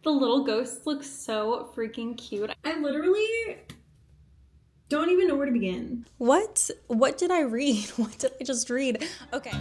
The little ghosts look so freaking cute. I literally don't even know where to begin. What did I read? What did I just read? Okay.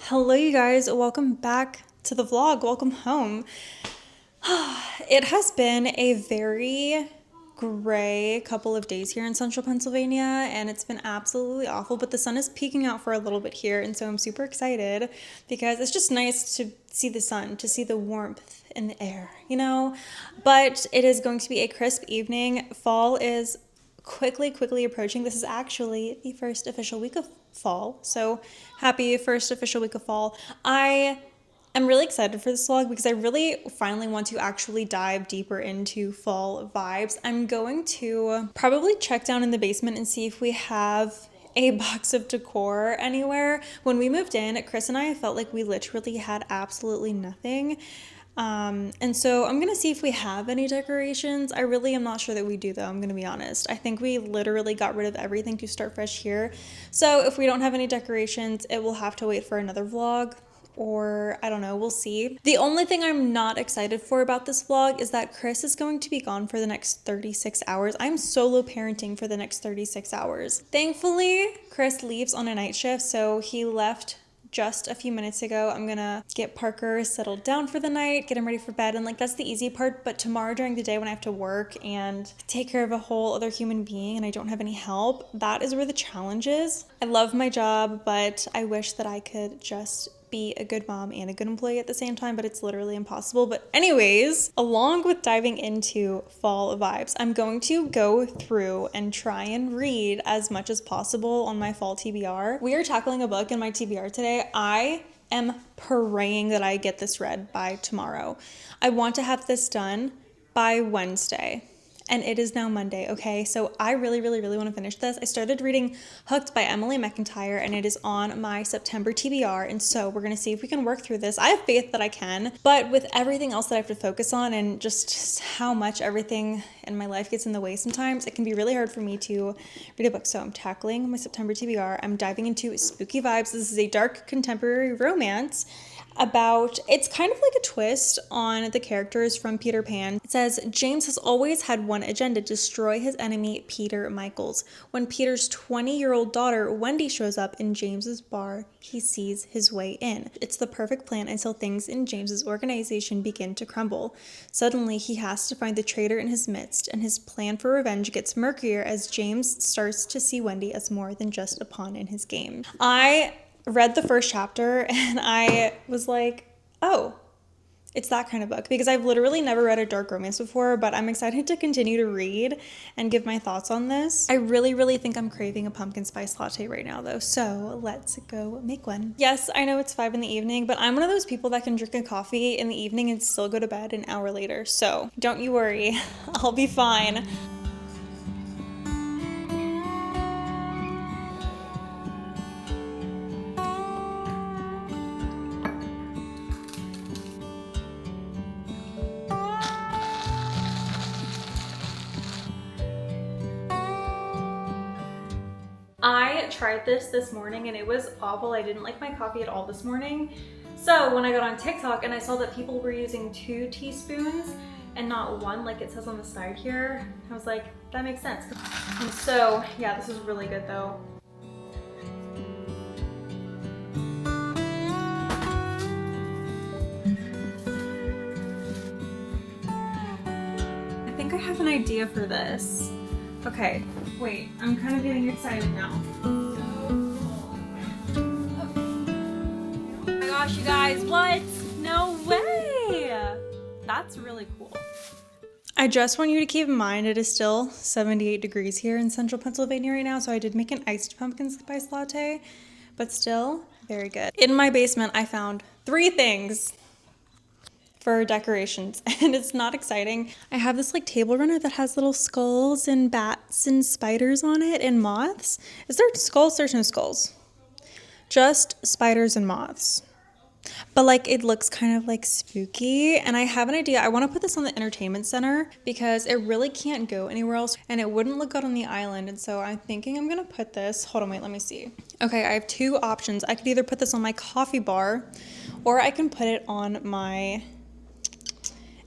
Hello, you guys. Welcome back to the vlog. Welcome home. It has been a very gray couple of days here in central Pennsylvania, and it's been absolutely awful, but the sun is peeking out for a little bit here, and so I'm super excited because it's just nice to see the sun, to see the warmth in the air, you know? But it is going to be a crisp evening. Fall is quickly approaching. This is actually the first official week of fall, so happy first official week of fall. I'm really excited for this vlog because I really finally want to actually dive deeper into fall vibes. I'm going to probably check down in the basement and see if we have a box of decor anywhere. When we moved in, Chris and I felt like we literally had absolutely nothing. And so I'm gonna see if we have any decorations. I really am not sure that we do though, I'm gonna be honest. I think we literally got rid of everything to start fresh here. So if we don't have any decorations, it will have to wait for another vlog, or I don't know, we'll see. The only thing I'm not excited for about this vlog is that Chris is going to be gone for the next 36 hours. I'm solo parenting for the next 36 hours. Thankfully, Chris leaves on a night shift, so he left just a few minutes ago. I'm gonna get Parker settled down for the night, get him ready for bed, and like that's the easy part. But tomorrow during the day when I have to work and take care of a whole other human being and I don't have any help, that is where the challenge is. I love my job, but I wish that I could just be a good mom and a good employee at the same time, but it's literally impossible. But anyways, along with diving into fall vibes, I'm going to go through and try and read as much as possible on my fall TBR. We are tackling a book in my TBR today. I am praying that I get this read by tomorrow. I want to have this done by Wednesday. And it is now Monday, okay? So I really want to finish this. I started reading Hooked by Emily McIntire, and it is on my September TBR, and so we're going to see if we can work through this. I have faith that I can, but with everything else that I have to focus on and just how much everything in my life gets in the way sometimes, it can be really hard for me to read a book. So I'm tackling my September TBR. I'm diving into spooky vibes. This is a dark contemporary romance about, it's kind of like a twist on the characters from Peter Pan. It says, James has always had one agenda: destroy his enemy, Peter Michaels. When Peter's 20-year-old daughter, Wendy, shows up in James's bar, he sees his way in. It's the perfect plan until things in James's organization begin to crumble. Suddenly, he has to find the traitor in his midst, and his plan for revenge gets murkier as James starts to see Wendy as more than just a pawn in his game. I read the first chapter and I was like, oh, it's that kind of book, because I've literally never read a dark romance before, but I'm excited to continue to read and give my thoughts on this. I really think I'm craving a pumpkin spice latte right now though, so let's go make one. Yes, I know it's 5 in the evening, but I'm one of those people that can drink a coffee in the evening and still go to bed an hour later, so don't you worry, I'll be fine. I tried this morning and it was awful. I didn't like my coffee at all this morning. So when I got on TikTok and I saw that people were using 2 teaspoons and not 1 like it says on the side here, I was like, that makes sense. And so yeah, this is really good though. I think I have an idea for this. Okay, wait, I'm kind of getting excited now. gosh, you guys, what? No way! That's really cool. I just want you to keep in mind it is still 78 degrees here in central Pennsylvania right now, so I did make an iced pumpkin spice latte, but still very good. In my basement, I found 3 things for decorations, and it's not exciting. I have this like table runner that has little skulls and bats and spiders on it and moths. Is there skulls? There's no skulls. Just spiders and moths. But like it looks kind of like spooky, and I have an idea. I want to put this on the entertainment center because it really can't go anywhere else and it wouldn't look good on the island. And so I'm thinking I'm gonna put this, hold on, wait, let me see. Okay, I have 2 options. I could either put this on my coffee bar or I can put it on my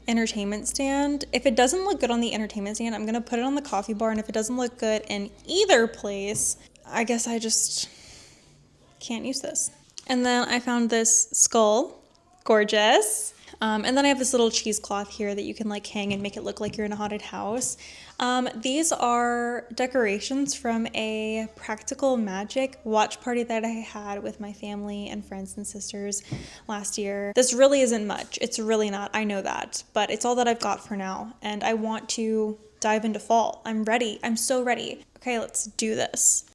entertainment stand. If it doesn't look good on the entertainment stand, I'm gonna put it on the coffee bar, and if it doesn't look good in either place, I guess I just can't use this. And then I found this skull, gorgeous. And then I have this little cheesecloth here that you can like hang and make it look like you're in a haunted house. These are decorations from a practical magic watch party that I had with my family and friends and sisters last year. This really isn't much. It's really not. I know that, but it's all that I've got for now. And I want to dive into fall. I'm ready. I'm so ready. Okay, let's do this.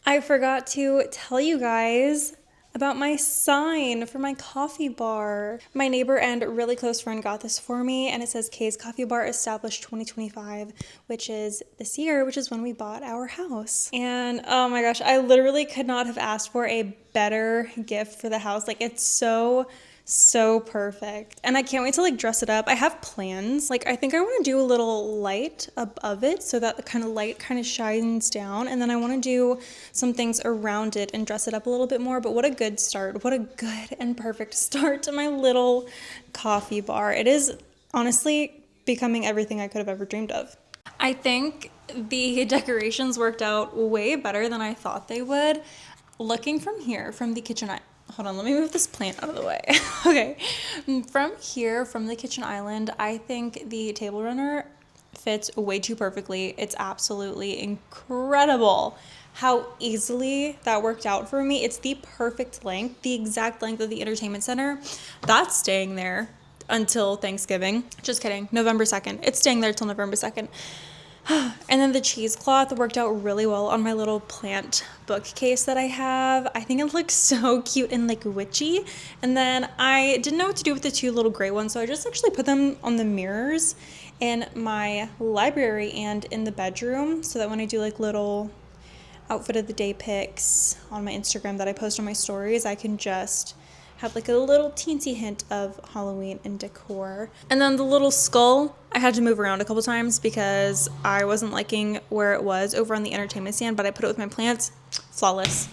I forgot to tell you guys about my sign for my coffee bar. My neighbor and really close friend got this for me, and it says Kay's Coffee Bar established 2025, which is this year, which is when we bought our house. And oh my gosh, I literally could not have asked for a better gift for the house. Like, it's so perfect, and I can't wait to like dress it up. I have plans. Like, I think I want to do a little light above it so that the kind of light kind of shines down, and then I want to do some things around it and dress it up a little bit more. But what a good start, what a good and perfect start to my little coffee bar. It is honestly becoming everything I could have ever dreamed of. I think the decorations worked out way better than I thought they would. Looking from here, from the kitchen, hold on, let me move this plant out of the way. Okay, from here, from the kitchen island, I think the table runner fits way too perfectly. It's absolutely incredible how easily that worked out for me. It's the perfect length, the exact length of the entertainment center. That's staying there until Thanksgiving. Just kidding, November 2nd. It's staying there till November 2nd. And then the cheesecloth worked out really well on my little plant bookcase that I have. I think it looks so cute and like witchy. And then I didn't know what to do with the 2 little gray ones, so I just actually put them on the mirrors in my library and in the bedroom, so that when I do like little outfit of the day pics on my Instagram that I post on my stories, I can just have like a little teensy hint of Halloween and decor. And then the little skull, I had to move around a couple times because I wasn't liking where it was over on the entertainment stand, but I put it with my plants. Flawless.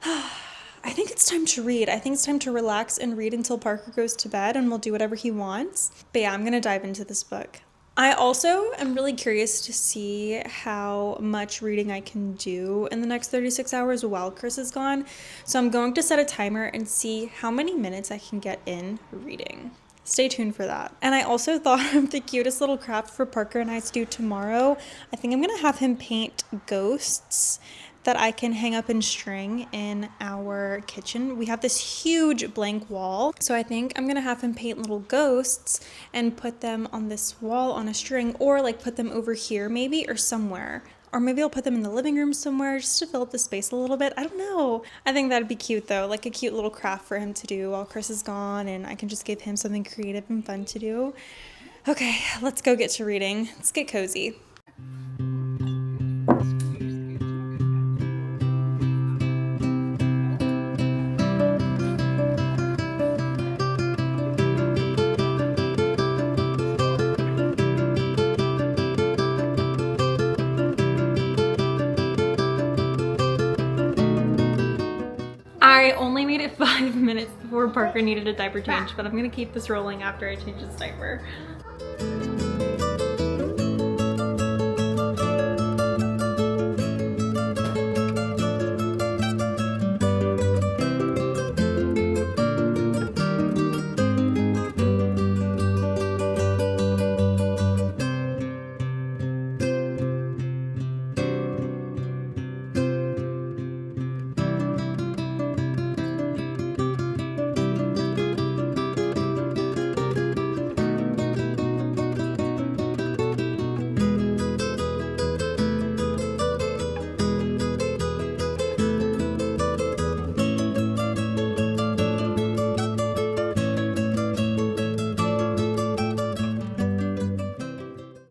I think it's time to read. I think it's time to relax and read until Parker goes to bed and we'll do whatever he wants. But yeah, I'm gonna dive into this book. I also am really curious to see how much reading I can do in the next 36 hours while Chris is gone. So I'm going to set a timer and see how many minutes I can get in reading. Stay tuned for that. And I also thought of the cutest little craft for Parker and I to do tomorrow. I think I'm gonna have him paint ghosts that I can hang up and string in our kitchen. We have this huge blank wall, so I think I'm gonna have him paint little ghosts and put them on this wall on a string, or like put them over here maybe, or somewhere. Or maybe I'll put them in the living room somewhere just to fill up the space a little bit. I don't know. I think that'd be cute though, like a cute little craft for him to do while Chris is gone, and I can just give him something creative and fun to do. Okay, let's go get to reading. Let's get cozy. I only made it 5 minutes before Parker needed a diaper change, but I'm gonna keep this rolling after I change his diaper.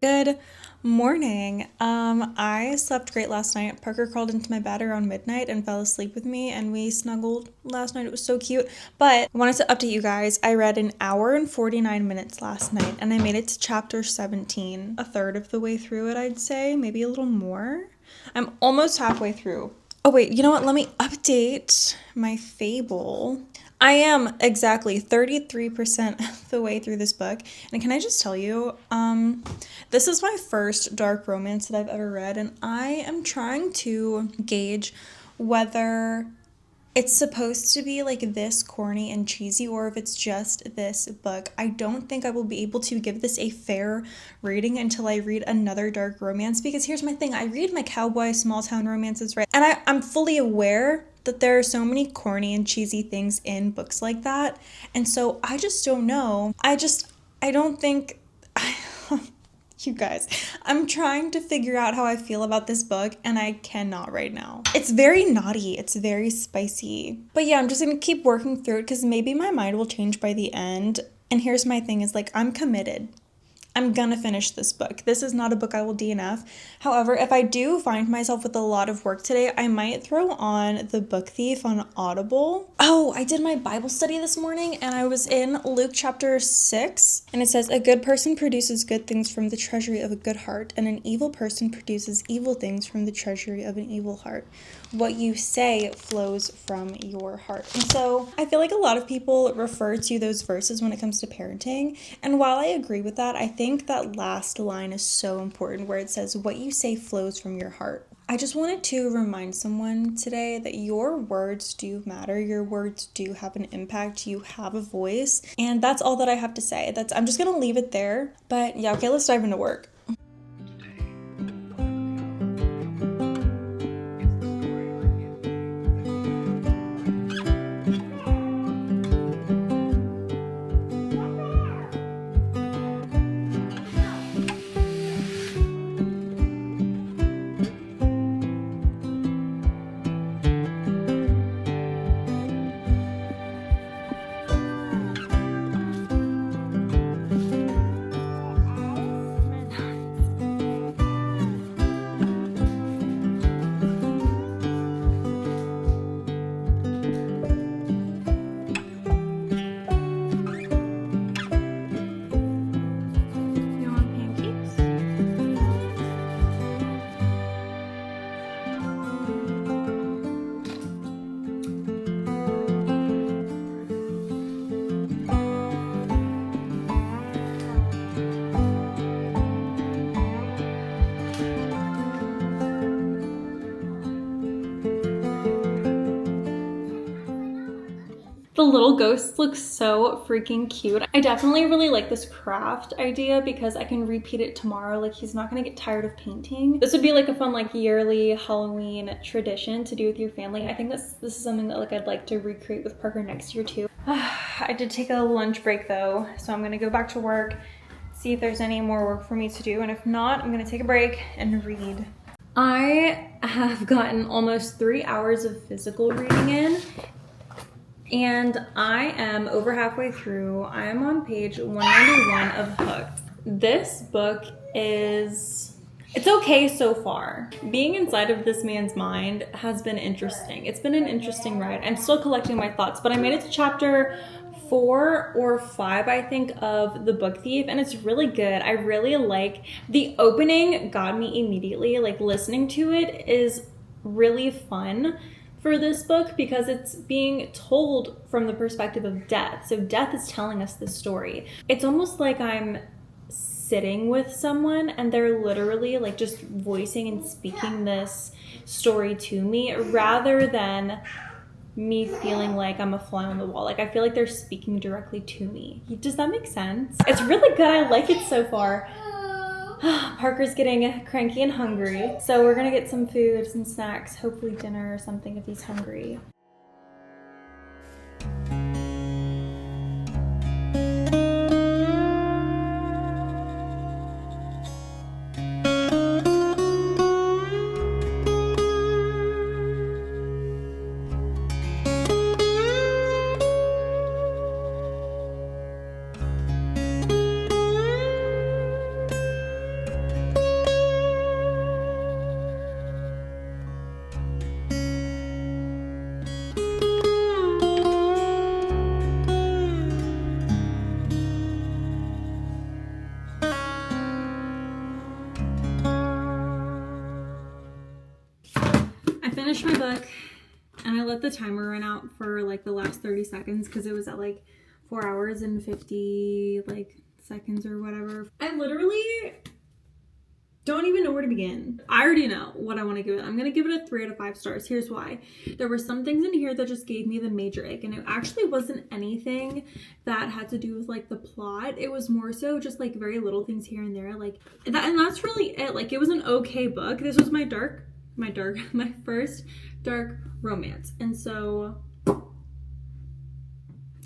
Good morning. I slept great last night. Parker crawled into my bed around midnight and fell asleep with me, and we snuggled last night. It was so cute. But I wanted to update you guys. I read an hour and 49 minutes last night, and I made it to chapter 17. A third of the way through it, I'd say. Maybe a little more. I'm almost halfway through. Oh wait, you know what? Let me update my fable. I am exactly 33% of the way through this book. And can I just tell you, this is my first dark romance that I've ever read, and I am trying to gauge whether it's supposed to be like this corny and cheesy, or if it's just this book. I don't think I will be able to give this a fair rating until I read another dark romance, because here's my thing. I read my cowboy small town romances, right? And I'm fully aware that there are so many corny and cheesy things in books like that. And so I just don't know. I don't think... You guys, I'm trying to figure out how I feel about this book, and I cannot right now. It's very naughty. It's very spicy. But yeah, I'm just gonna keep working through it, because maybe my mind will change by the end. And here's my thing is, like, I'm committed. I'm gonna finish this book. This is not a book I will DNF. However, if I do find myself with a lot of work today, I might throw on The Book Thief on Audible. Oh, I did my Bible study this morning, and I was in Luke chapter 6, and it says, "A good person produces good things from the treasury of a good heart, and an evil person produces evil things from the treasury of an evil heart. What you say flows from your heart." And so I feel like a lot of people refer to those verses when it comes to parenting. And while I agree with that, I think that last line is so important, where it says, "What you say flows from your heart." I just wanted to remind someone today that your words do matter. Your words do have an impact. You have a voice. And that's all that I have to say. I'm just going to leave it there. But yeah, okay, let's dive into work. The little ghosts look so freaking cute. I definitely really like this craft idea because I can repeat it tomorrow. Like, he's not gonna get tired of painting. This would be like a fun like yearly Halloween tradition to do with your family. I think this is something that like I'd like to recreate with Parker next year too. I did take a lunch break though, so I'm gonna go back to work, see if there's any more work for me to do, and if not, I'm gonna take a break and read. I have gotten almost 3 hours of physical reading in, and I am over halfway through. I am on page 191 of Hooked. This book it's okay so far. Being inside of this man's mind has been interesting. It's been an interesting ride. I'm still collecting my thoughts, but I made it to chapter 4 or 5, I think, of The Book Thief, and it's really good. I really like the opening. Got me immediately. Like, listening to it is really fun for this book because it's being told from the perspective of death. So death is telling us the story. It's almost like I'm sitting with someone and they're literally like just voicing and speaking this story to me rather than me feeling like I'm a fly on the wall. Like, I feel like they're speaking directly to me. Does that make sense? It's really good. I like it so far. Parker's getting cranky and hungry, so we're gonna get some food, some snacks, hopefully dinner or something if he's hungry. Finished my book and I let the timer run out for like the last 30 seconds because it was at like 4 hours and 50 like seconds or whatever. I literally don't even know where to begin. I already know what I want to give it. I'm gonna give it a 3 out of 5 stars. Here's why. There were some things in here that just gave me the major ick, and it actually wasn't anything that had to do with like the plot. It was more so just like very little things here and there, like that, and that's really it. Like, it was an okay book. This was my first dark romance, and so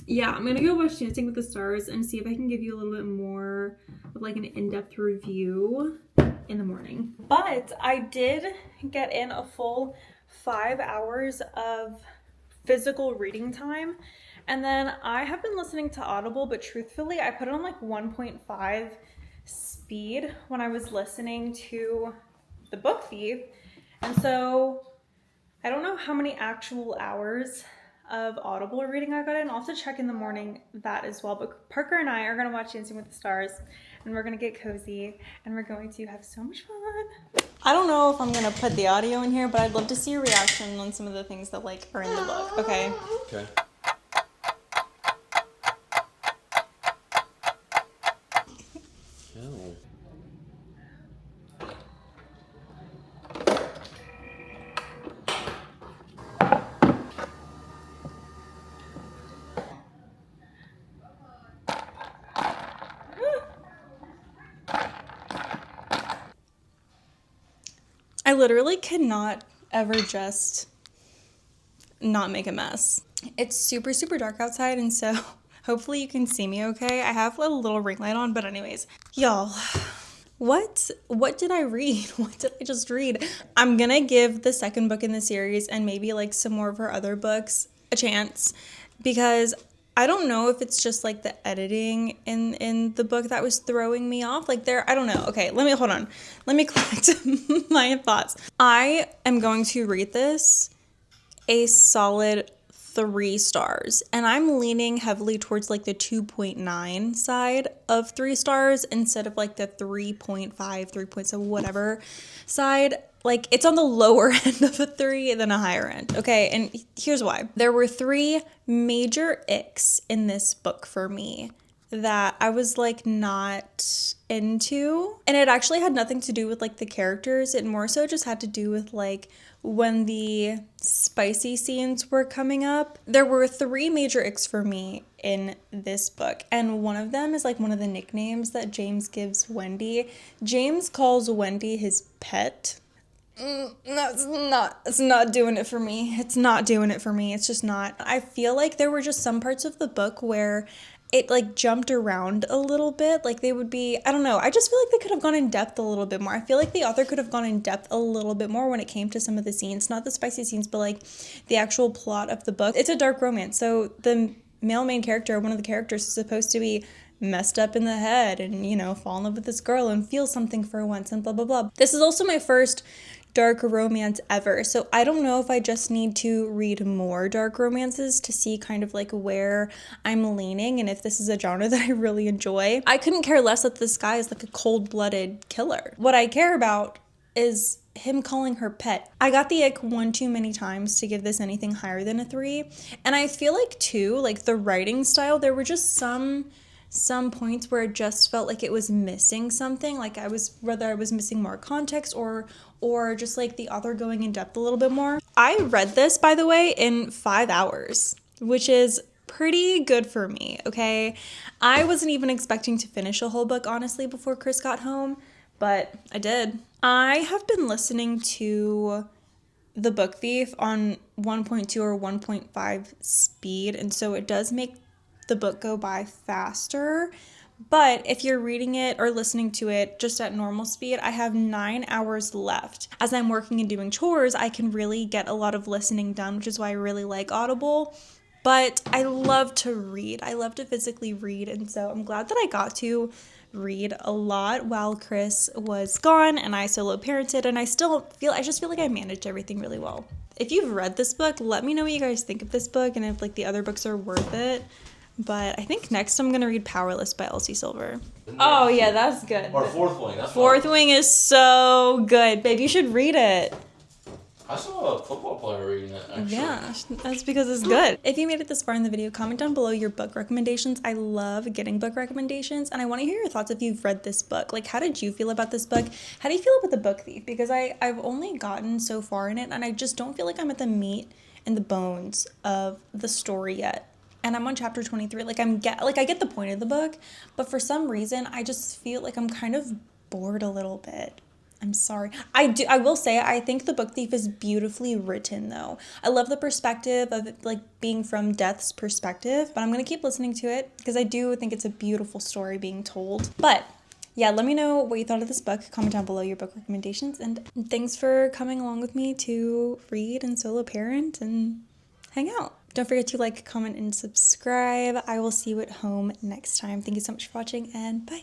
yeah, I'm gonna go watch Dancing with the Stars and see if I can give you a little bit more of like an in-depth review in the morning. But I did get in a full 5 hours of physical reading time, and then I have been listening to Audible, but truthfully I put it on like 1.5 speed when I was listening to The Book Thief. And so I don't know how many actual hours of Audible reading I got in. I'll have to check in the morning that as well. But Parker and I are going to watch Dancing with the Stars, and we're going to get cozy, and we're going to have so much fun. I don't know if I'm going to put the audio in here, but I'd love to see your reaction on some of the things that like are in the book. Okay? Okay. Oh. I literally cannot ever just not make a mess. It's super, super dark outside, and so hopefully you can see me okay. I have a little ring light on, but anyways, y'all, what did I read? What did I just read? I'm gonna give the second book in the series and maybe like some more of her other books a chance, because I don't know if it's just like the editing in the book that was throwing me off. Like, I don't know. Okay, hold on. Let me collect my thoughts. I am going to rate this a solid 3 stars, and I'm leaning heavily towards like the 2.9 side of 3 stars instead of like the 3.5, 3.7, whatever side. Like, it's on the lower end of a 3 than a higher end. Okay, and here's why. There were 3 major icks in this book for me that I was like not into. And it actually had nothing to do with like the characters. It more so just had to do with like when the spicy scenes were coming up. There were 3 major icks for me in this book, and one of them is like one of the nicknames that James gives Wendy. James calls Wendy his pet. It's not doing it for me. It's not doing it for me. It's just not. I feel like there were just some parts of the book where it like jumped around a little bit. Like they would be, I don't know. I just feel like they could have gone in depth a little bit more. I feel like the author could have gone in depth a little bit more when it came to some of the scenes, not the spicy scenes, but like the actual plot of the book. It's a dark romance. So the male main character, one of the characters, is supposed to be messed up in the head and, you know, fall in love with this girl and feel something for once and blah, blah, blah. This is also my first dark romance ever, so I don't know if I just need to read more dark romances to see kind of like where I'm leaning and if this is a genre that I really enjoy. I couldn't care less that this guy is like a cold-blooded killer. What I care about is him calling her pet. I got the ick one too many times to give this anything higher than a 3, and I feel like too, like the writing style, there were just some points where it just felt like it was missing something, like I was missing more context or just like the author going in depth a little bit more. I read this, by the way, in 5 hours, which is pretty good for me, okay? I wasn't even expecting to finish a whole book, honestly, before Chris got home, but I did. I have been listening to The Book Thief on 1.2 or 1.5 speed, and so it does make the book go by faster. But if you're reading it or listening to it just at normal speed, I have 9 hours left. As I'm working and doing chores, I can really get a lot of listening done, which is why I really like Audible. But I love to read. I love to physically read, and so I'm glad that I got to read a lot while Chris was gone and I solo parented, and I just feel like I managed everything really well. If you've read this book, let me know what you guys think of this book and if like the other books are worth it. But I think next I'm going to read Powerless by Elsie Silver. Oh, yeah, that's good. Or Fourth Wing. That's Fourth Wing is so good. Babe, you should read it. I saw a football player reading it, actually. Yeah, that's because it's good. If you made it this far in the video, comment down below your book recommendations. I love getting book recommendations, and I want to hear your thoughts if you've read this book. Like, how did you feel about this book? How do you feel about The Book Thief? Because I've only gotten so far in it, and I just don't feel like I'm at the meat and the bones of the story yet. And I'm on chapter 23. I get the point of the book, but for some reason, I just feel like I'm kind of bored a little bit. I'm sorry. I will say, I think The Book Thief is beautifully written, though. I love the perspective of it, like, being from Death's perspective, but I'm going to keep listening to it because I do think it's a beautiful story being told. But yeah, let me know what you thought of this book. Comment down below your book recommendations, and thanks for coming along with me to read and solo parent and hang out. Don't forget to like, comment, and subscribe. I will see you at home next time. Thank you so much for watching, and bye.